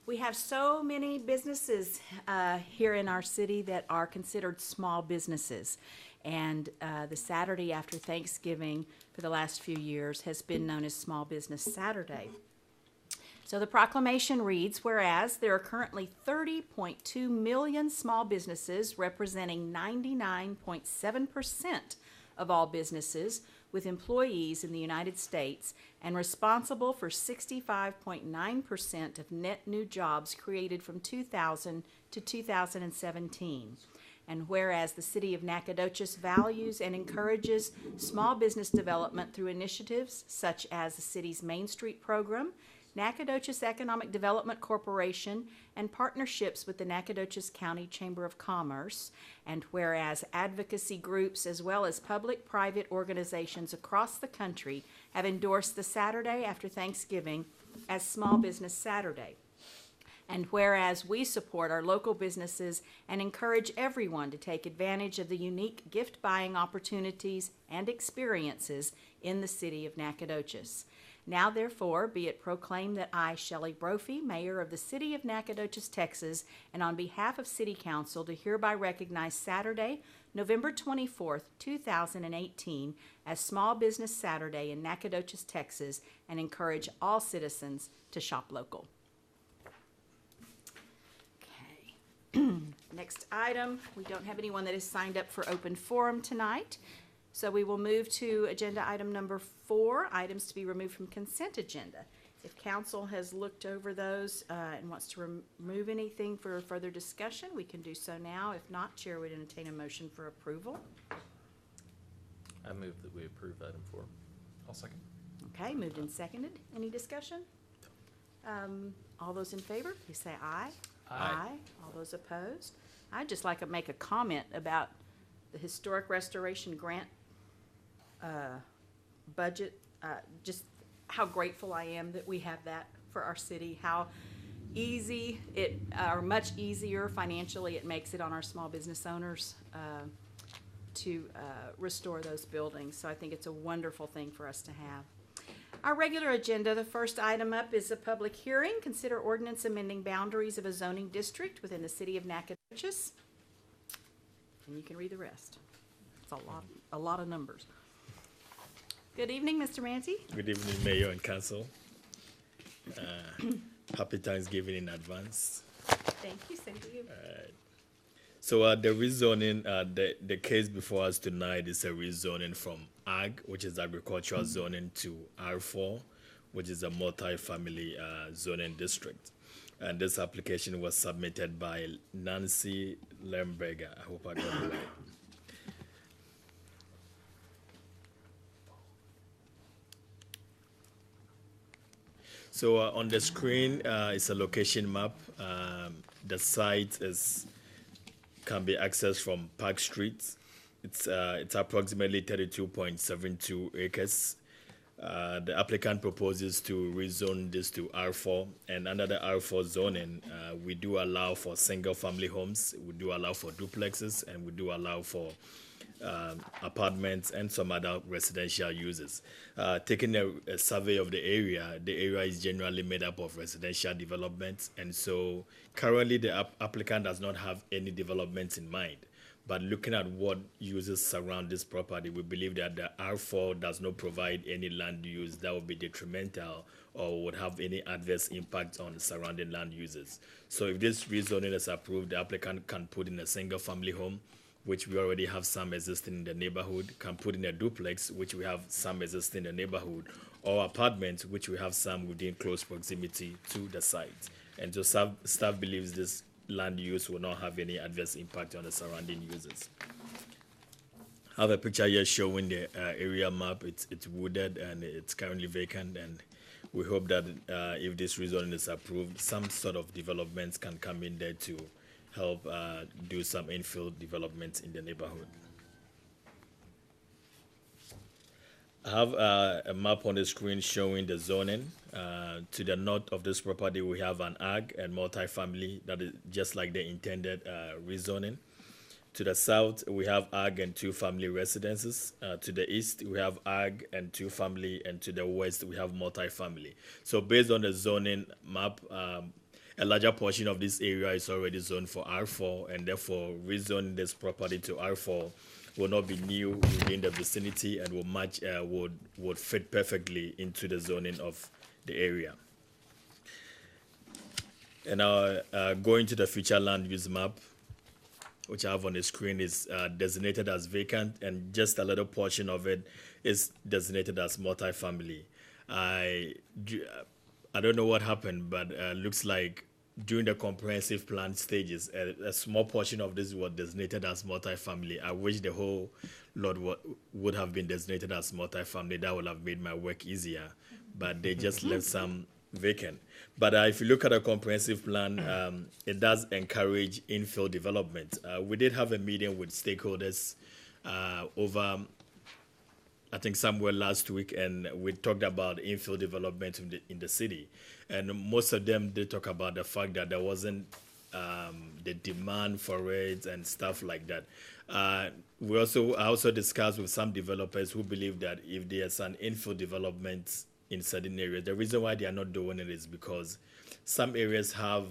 We have so many businesses here in our city that are considered small businesses. And the Saturday after Thanksgiving for the last few years has been known as Small Business Saturday. So the proclamation reads, whereas there are currently 30.2 million small businesses representing 99.7% of all businesses with employees in the United States and responsible for 65.9% of net new jobs created from 2000 to 2017. And whereas the city of Nacogdoches values and encourages small business development through initiatives such as the city's Main Street program, Nacogdoches Economic Development Corporation, and partnerships with the Nacogdoches County Chamber of Commerce, and whereas advocacy groups as well as public-private organizations across the country have endorsed the Saturday after Thanksgiving as Small Business Saturday. And whereas we support our local businesses and encourage everyone to take advantage of the unique gift buying opportunities and experiences in the city of Nacogdoches. Now, therefore, be it proclaimed that I, Shelley Brophy, Mayor of the City of Nacogdoches, Texas, and on behalf of City Council, do hereby recognize Saturday, November 24th, 2018, as Small Business Saturday in Nacogdoches, Texas, and encourage all citizens to shop local. Okay. Next item, we don't have anyone that is signed up for open forum tonight. So we will move to agenda item number 4, items to be removed from consent agenda. If council has looked over those and wants to remove anything for further discussion, we can do so now. If not, Chair would entertain a motion for approval. I move that we approve item 4. I'll second. Okay, moved and seconded. Any discussion? All those in favor, please say aye. Aye. All those opposed? I'd just like to make a comment about the Historic Restoration Grant budget, just how grateful I am that we have that for our city, how easy it, or much easier financially it makes it on our small business owners to restore those buildings. So I think it's a wonderful thing for us to have. Our regular agenda, the first item up is a public hearing. Consider ordinance amending boundaries of a zoning district within the city of Nacogdoches. And you can read the rest. It's a lot of numbers. Good evening, Mr. Manti. Good evening, Mayor and Council. Happy Thanksgiving in advance. Thank you, same to you. So the rezoning, the case before us tonight is a rezoning from AG, which is agricultural zoning, to R4, which is a multi-family zoning district. And this application was submitted by Nancy Lemberger. I hope I got it right. So on the screen is a location map. The site can be accessed from Park Street. It's approximately 32.72 acres. The applicant proposes to rezone this to R4, and under the R4 zoning, we do allow for single-family homes, we do allow for duplexes, and we do allow for apartments and some other residential uses. Taking a survey of the area is generally made up of residential developments, and so currently the applicant does not have any developments in mind. But looking at what uses surround this property, we believe that the R4 does not provide any land use that would be detrimental or would have any adverse impact on surrounding land uses. So if this rezoning is approved, the applicant can put in a single family home, which we already have some existing in the neighborhood, can put in a duplex, which we have some existing in the neighborhood, or apartments, which we have some within close proximity to the site. And so staff believes this land use will not have any adverse impact on the surrounding users. I have a picture here showing the area map. It's wooded and it's currently vacant, and we hope that if this rezoning is approved, some sort of developments can come in there to help do some infill development in the neighborhood. I have a map on the screen showing the zoning. To the north of this property, we have an ag and multifamily that is just like the intended rezoning. To the south, we have ag and 2-family residences. To the east, we have ag and 2-family, and to the west, we have multifamily. So based on the zoning map, a larger portion of this area is already zoned for R4, and therefore rezoning this property to R4 will not be new within the vicinity and will match, would fit perfectly into the zoning of the area. And now, going to the future land use map, which I have on the screen, is designated as vacant, and just a little portion of it is designated as multifamily. I don't know what happened, but looks like during the comprehensive plan stages, a small portion of this was designated as multifamily. I wish the whole lot would have been designated as multifamily. That would have made my work easier, but they just left some vacant. But if you look at a comprehensive plan, it does encourage infill development. We did have a meeting with stakeholders over, I think, somewhere last week, and we talked about infill development in the city. And most of them did talk about the fact that there wasn't the demand for it and stuff like that. I also discussed with some developers who believe that if there's an infill development in certain areas, the reason why they are not doing it is because some areas have,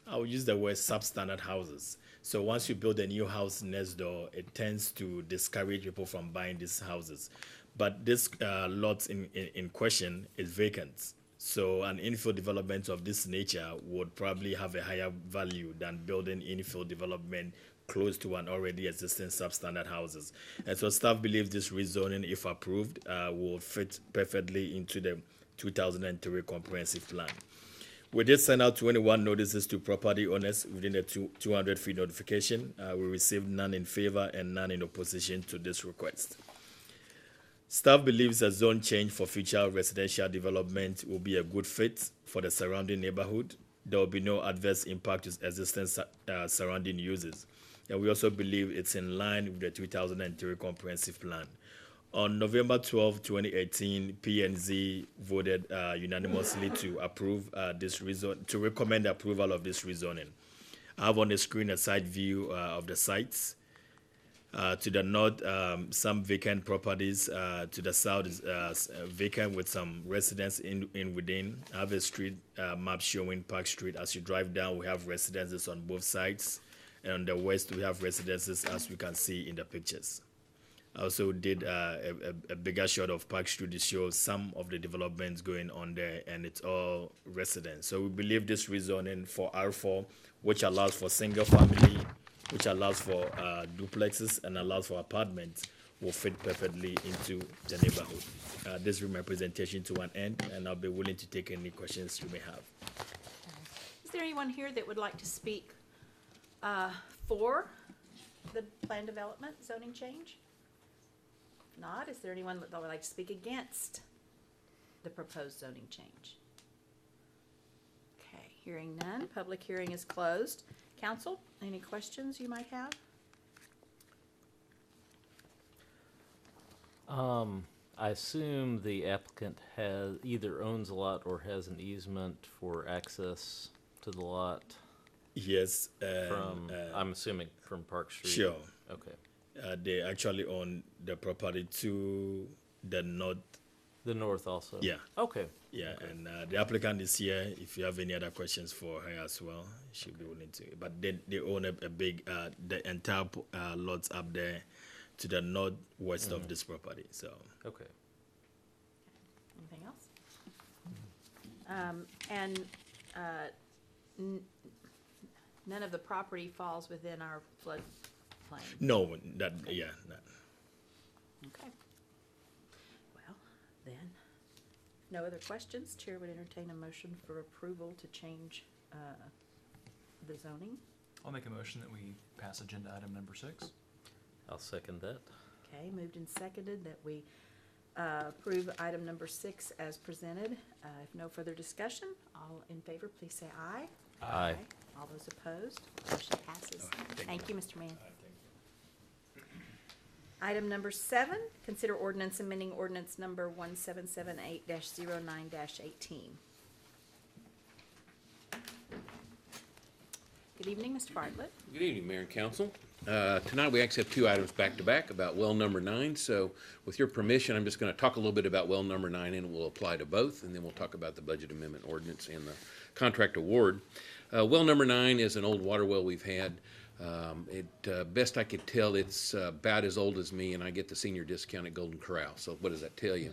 I will use the word, substandard houses. So once you build a new house next door, it tends to discourage people from buying these houses. But this lot in question is vacant. So an infill development of this nature would probably have a higher value than building infill development close to an already existing substandard houses. And so staff believes this rezoning, if approved, will fit perfectly into the 2003 comprehensive plan. We did send out 21 notices to property owners within the 200 feet notification. We received none in favor and none in opposition to this request. Staff believes a zone change for future residential development will be a good fit for the surrounding neighborhood. There will be no adverse impact to existing surrounding uses. And we also believe it's in line with the 2003 comprehensive plan. On November 12, 2018, P&Z voted unanimously to approve this rezone, to recommend approval of this rezoning. I have on the screen a side view of the sites. To the north, some vacant properties. To the south is vacant with some residents in within. I have a street map showing Park Street. As you drive down, we have residences on both sides. And on the west, we have residences, as we can see in the pictures. I also did a bigger shot of Park Street to show some of the developments going on there, and it's all residents. So we believe this rezoning for R4, which allows for single family, which allows for duplexes and allows for apartments, will fit perfectly into the neighborhood. This is my presentation to an end, and I'll be willing to take any questions you may have. Is there anyone here that would like to speak for the plan development zoning change? If not, is there anyone that would like to speak against the proposed zoning change? Okay, hearing none, public hearing is closed. Council, any questions you might have? I assume the applicant has either owns a lot or has an easement for access to the lot Yes. from, I'm assuming from Park Street? Sure. Okay. They actually own the property to the north. The north also? Yeah. Okay. Yeah, and the applicant is here. If you have any other questions for her as well, she'll be willing to. But they own a big, the entire lots up there to the northwest of this property. So. Okay. Anything else? None of the property falls within our floodplain. No, no. Okay. Well, then, no other questions. Chair would entertain a motion for approval to change the zoning. I'll make a motion that we pass agenda item number 6. I'll second that. Okay, moved and seconded that we approve item number 6 as presented. If no further discussion, all in favor, please say aye. Aye. All those opposed, motion passes. Thank you, Mr. Mann. Item number 7, consider ordinance amending ordinance number 1778-09-18. Good evening, Mr. Bartlett. Good evening, Mayor and Council. Tonight we actually have 2 items back to back about well number 9. So with your permission, I'm just going to talk a little bit about well number 9 and we'll apply to both. And then we'll talk about the budget amendment ordinance and the contract award. Well number 9 is an old water well we've had. Best I could tell, it's about as old as me, and I get the senior discount at Golden Corral. So what does that tell you?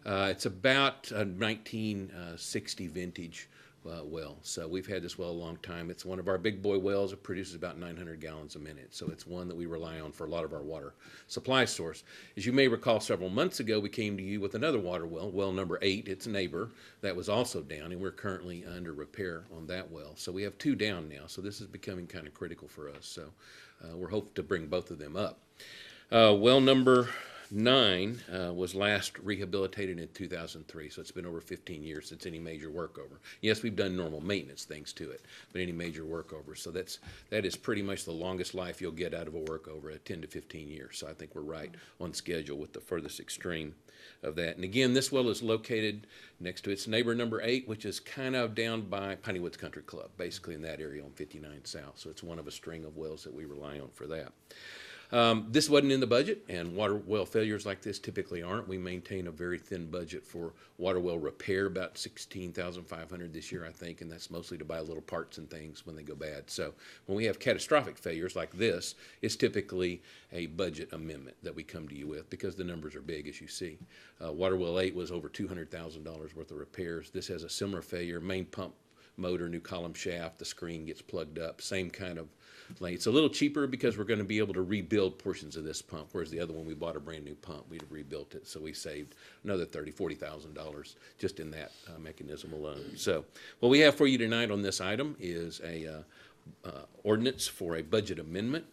It's about a 1960 vintage well. So we've had this well a long time. It's one of our big boy wells. It produces about 900 gallons a minute. So it's one that we rely on for a lot of our water supply source. As you may recall, several months ago, we came to you with another water well, well number 8. It's a neighbor that was also down, and we're currently under repair on that well. So we have 2 down now. So this is becoming kind of critical for us. So we're hoping to bring both of them up. Well number 9 was last rehabilitated in 2003, so it's been over 15 years since any major workover. Yes, we've done normal maintenance things to it, but any major workover. So that is pretty much the longest life you'll get out of a workover at 10 to 15 years. So I think we're right on schedule with the furthest extreme of that. And again, this well is located next to its neighbor number 8, which is kind of down by Piney Woods Country Club, basically in that area on 59 South. So it's one of a string of wells that we rely on for that. This wasn't in the budget, and water well failures like this typically aren't. We maintain a very thin budget for water well repair, about $16,500 this year, I think, and that's mostly to buy little parts and things when they go bad. So when we have catastrophic failures like this, it's typically a budget amendment that we come to you with because the numbers are big, as you see. Water well 8 was over $200,000 worth of repairs. This has a similar failure, main pump motor, new column shaft, the screen gets plugged up, same kind of lane. It's a little cheaper because we're going to be able to rebuild portions of this pump, whereas the other one we bought a brand new pump. We'd have rebuilt it, so we saved another $30,000-$40,000 just in that mechanism alone. So what we have for you tonight on this item is a ordinance for a budget amendment.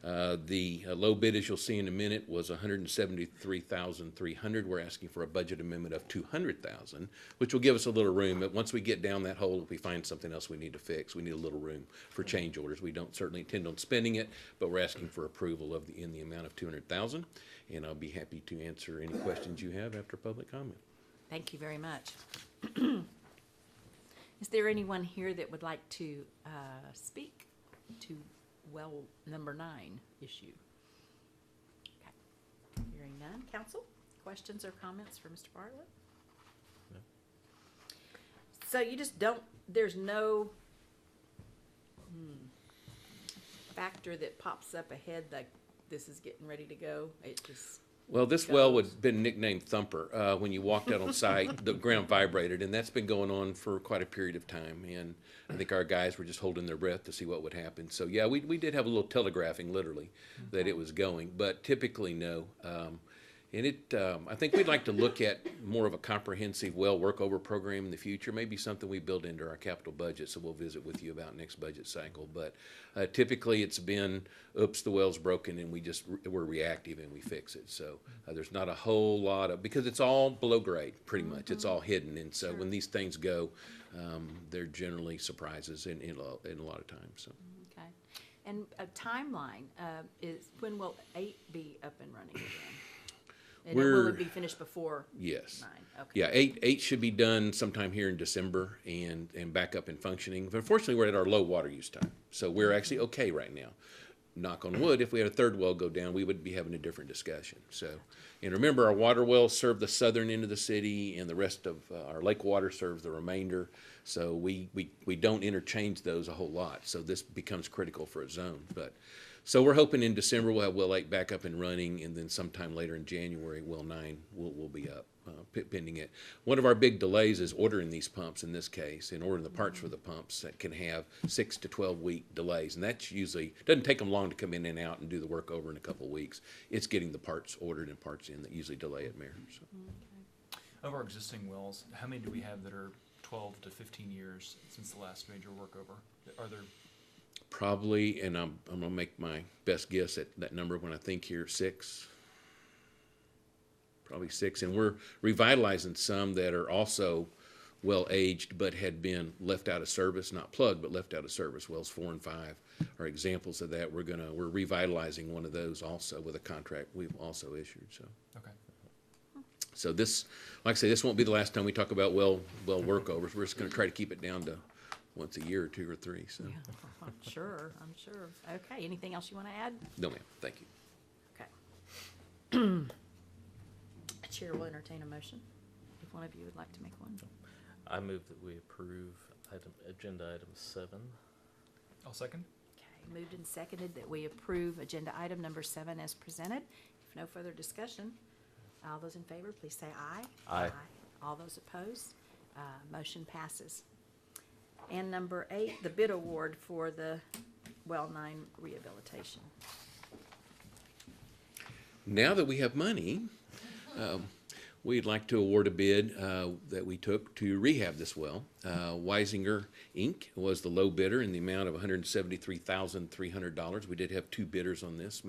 The low bid, as you'll see in a minute, was $173,300. We're asking for a budget amendment of $200,000, which will give us a little room. But once we get down that hole, if we find something else we need to fix, we need a little room for change orders. We don't certainly intend on spending it, but we're asking for approval of in the amount of $200,000. And I'll be happy to answer any questions you have after public comment. Thank you very much. Is there anyone here that would like to speak to well number 9 issue? Okay. Hearing none. Council, questions or comments for Mr. Bartlett? No. So you just don't, there's no factor that pops up ahead like this is getting ready to go? It just... Well, this well would have been nicknamed Thumper. When you walked out on site, the ground vibrated, and that's been going on for quite a period of time. And I think our guys were just holding their breath to see what would happen. So, yeah, we did have a little telegraphing, literally, that it was going, but typically no. And I think we'd like to look at more of a comprehensive well workover program in the future, maybe something we build into our capital budget, so we'll visit with you about next budget cycle. But typically it's been, oops, the well's broken, and we're reactive and we fix it. So there's not a whole lot of, because it's all below grade, pretty much. It's all hidden. And so when these things go, they're generally surprises in a lot of times. So. Okay. And a timeline is, when will 8 be up and running again? And will it be finished before? Yes. 9? Okay. Yeah, 8 should be done sometime here in December and back up and functioning. But unfortunately, we're at our low water use time, so we're actually okay right now. Knock on wood, if we had a third well go down, we would be having a different discussion. So, and remember, our water wells serve the southern end of the city, and the rest of our lake water serves the remainder. So we don't interchange those a whole lot. So this becomes critical for a zone, but. So we're hoping in December we'll have well 8 back up and running, and then sometime later in January, well 9 will be up, pending it. One of our big delays is ordering these pumps in this case, and ordering the parts for the pumps that can have 6 to 12 week delays. And that's usually, doesn't take them long to come in and out and do the work over in a couple of weeks. It's getting the parts ordered and parts in that usually delay it, Mayor. So. Of our existing wells, how many do we have that are 12 to 15 years since the last major workover? Are there... Probably, and I'm going to make my best guess at that number when I think here, 6. Probably 6. And we're revitalizing some that are also well aged but had been left out of service, not plugged, but left out of service. Wells 4 and 5 are examples of that. We're revitalizing one of those also with a contract we've also issued. So. Okay. So this, like I say, this won't be the last time we talk about well workovers. We're just going to try to keep it down to once a year or 2 or 3. So. Yeah, I'm sure. Okay, anything else you want to add? No, ma'am. Thank you. Okay. Chair will entertain a motion, if one of you would like to make one. I move that we approve agenda item 7. I'll second. Okay, moved and seconded that we approve agenda item number 7 as presented. If no further discussion, all those in favor, please say aye. Aye. All those opposed, motion passes. And number 8, the bid award for the Well 9 rehabilitation. Now that we have money, we'd like to award a bid that we took to rehab this well. Weisinger Inc. was the low bidder in the amount of $173,300. We did have 2 bidders on this.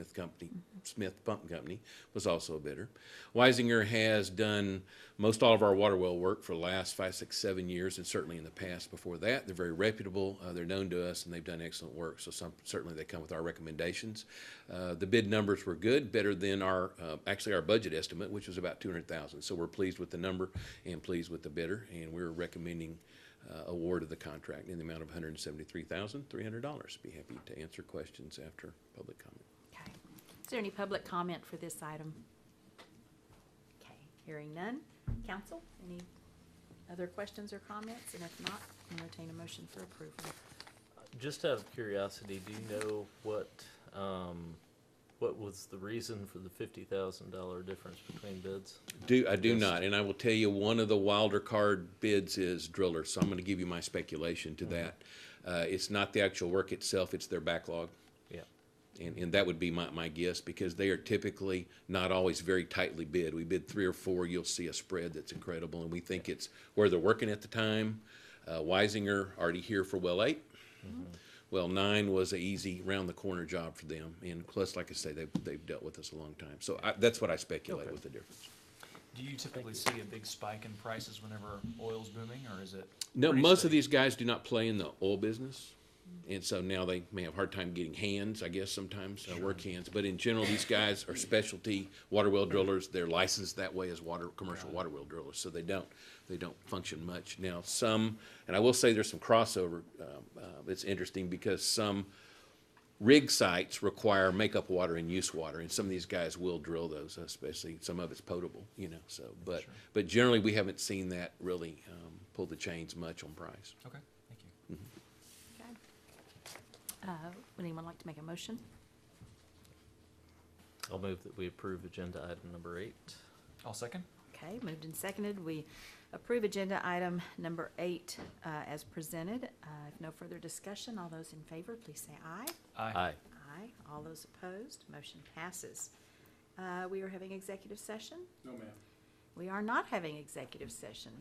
Smith Pump Company was also a bidder. Weisinger has done most all of our water well work for the last 5, 6, 7 years, and certainly in the past before that. They're very reputable. They're known to us, and they've done excellent work. So certainly they come with our recommendations. The bid numbers were good, better than our actually our budget estimate, which was about $200,000. So we're pleased with the number and pleased with the bidder, and we're recommending award of the contract in the amount of $173,300. Be happy to answer questions after public comment. Okay. Is there any public comment for this item? Okay, hearing none. Council, any other questions or comments? And if not, entertain a motion for approval. Just out of curiosity, do you know what was the reason for the $50,000 difference between bids? I do not, and I will tell you, one of the wilder card bids is driller, so I'm going to give you my speculation to that. It's not the actual work itself, it's their backlog. Yeah. And that would be my guess, because they are typically not always very tightly bid. We bid 3 or 4, you'll see a spread that's incredible, and we think it's where they're working at the time. Weisinger already here for well 8. Well 9 was a easy round the corner job for them, and plus, like I say, they've dealt with us a long time. So that's what I speculate with the difference. Do you typically see a big spike in prices whenever oil's booming, or is it? No, pretty most of steady? these guys do not play in the oil business, and so now they may have a hard time getting hands, I guess, sometimes, work hands. But in general, these guys are specialty water well drillers. They're licensed that way as commercial water well drillers, so they don't function much. Now, some, and I will say there's some crossover. It's interesting because some rig sites require makeup water and use water, and some of these guys will drill those, especially some of it's potable, so, but generally we haven't seen that really pull the chains much on price. Okay, thank you. Okay. Would anyone like to make a motion? I'll move that we approve agenda item number 8. I'll second. Okay, moved and seconded. We approve agenda item number 8 as presented. If no further discussion, all those in favor, please say aye. Aye. Aye. All those opposed, motion passes. We are having executive session? No, ma'am. We are not having executive session.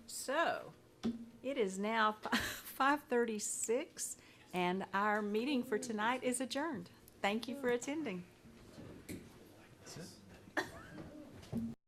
So, it is now 5:36, and our meeting for tonight is adjourned. Thank you for attending.